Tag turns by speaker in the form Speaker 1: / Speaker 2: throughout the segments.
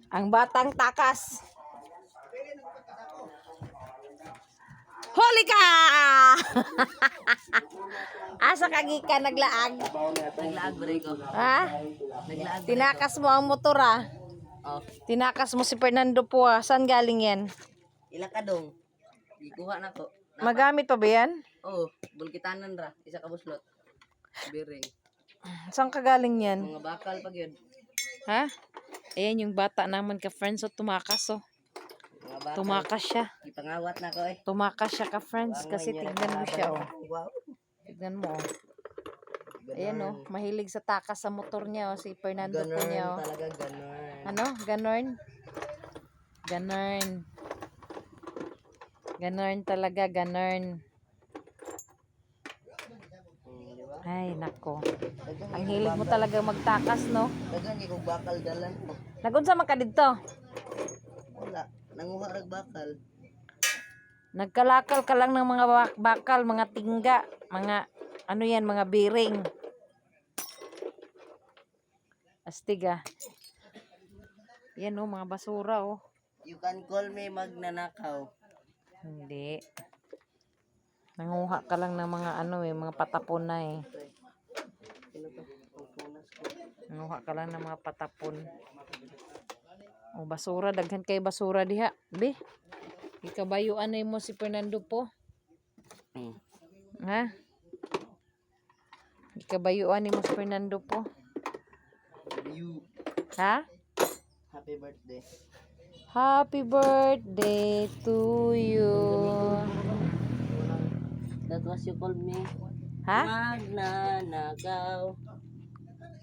Speaker 1: Ang batang takas. Huli ka! Asa kagika naglaag?
Speaker 2: Naglaag Brigo.
Speaker 1: Ha?
Speaker 2: Naglaag
Speaker 1: Tinakas mo ang motor ah.
Speaker 2: Oh,
Speaker 1: Tinakas mo si Fernando po ah. Saan galing yan?
Speaker 2: ila ka dong. Gikuha na ko.
Speaker 1: Magamit pa ba yan?
Speaker 2: Oh, bulkitanan ra. Isa ka buslot. Biring.
Speaker 1: Saan ka galing yan?
Speaker 2: Mga bakal pag yun.
Speaker 1: Ha? Ayan yung bata naman ka friends. So tumakas oh.
Speaker 2: Mga bakal.
Speaker 1: Tumakas siya.
Speaker 2: Ipangawat na ko eh.
Speaker 1: Tumakas siya ka friends. Kasi tignan mo siya oh.
Speaker 2: Wow.
Speaker 1: Tignan mo oh. Ayan oh. Mahilig sa takas sa motor niya oh. Si Fernando po niya oh.
Speaker 2: Talaga ganon.
Speaker 1: Ano? Ganon? Ganon. Ganon talaga. Ganon.
Speaker 2: Diba?
Speaker 1: Ay nako. Ang hilig mo talaga magtakas no.
Speaker 2: Dagan kung bakal dalan mo.
Speaker 1: Nagunsa man ka dito?
Speaker 2: Wala. Nanguha rag bakal.
Speaker 1: Nagkalakal ka lang ng mga bakal, mga tingga, mga ano yan, mga bearing. Astig ah. Yan oh, mga basura oh.
Speaker 2: You can call me magnanakaw.
Speaker 1: Hindi. Nanguha ka lang ng mga ano eh, mga patapon na eh.
Speaker 2: Sino to? Ang punas ko.
Speaker 1: Nanguha ka lang ng mga patapon. O basura, daghan kay basura diha. Be, ikabayuan na mo si Fernando po. Ha? Ikabayuan ni mo si Fernando po.
Speaker 2: You.
Speaker 1: Ha?
Speaker 2: Happy birthday.
Speaker 1: Happy birthday to you.
Speaker 2: That was you called me.
Speaker 1: Ha?
Speaker 2: Magnanakaw.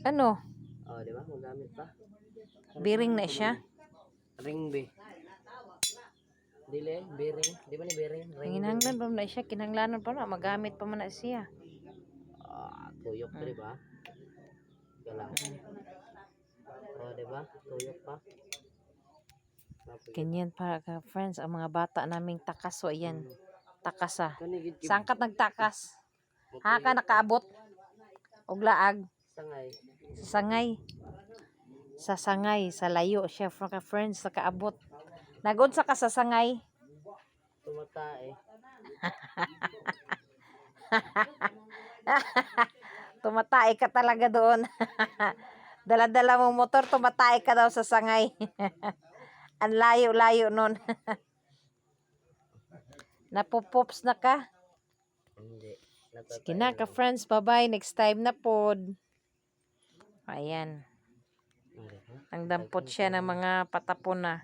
Speaker 1: Ano?
Speaker 2: Oh, di ba? Magamit pa.
Speaker 1: Bearing na siya?
Speaker 2: Ring be. Dili, bearing. Di ba ni bearing? Ring.
Speaker 1: Kinahanglan pa na siya. Kinahanglanan pa na. Magamit pa man na siya.
Speaker 2: Ah, tuyok pa, di ba? Galang. Oh, di ba? Tuyok pa.
Speaker 1: Ganyan para ka friends. Ang mga bata naming takas. So, ayan. Takas ah.
Speaker 2: Kanigid kib
Speaker 1: Saan ka nagtakas? Ha ka nakaabot? Og laag?
Speaker 2: sangay.
Speaker 1: Sa sangay. Sa sangay. Sa layo. Siya ka friends. Nakaabot. Nagunsa ka sa sangay?
Speaker 2: Tumatae.
Speaker 1: Tumatay ka talaga doon. Dala-dala mo motor, tumatay ka daw sa sangay. Ang layo-layo nun. Napupops na ka.
Speaker 2: Hindi.
Speaker 1: Sige na ka friends, bye-bye. Next time na pod. Ayan. Ang dampot siya ng mga patapon na.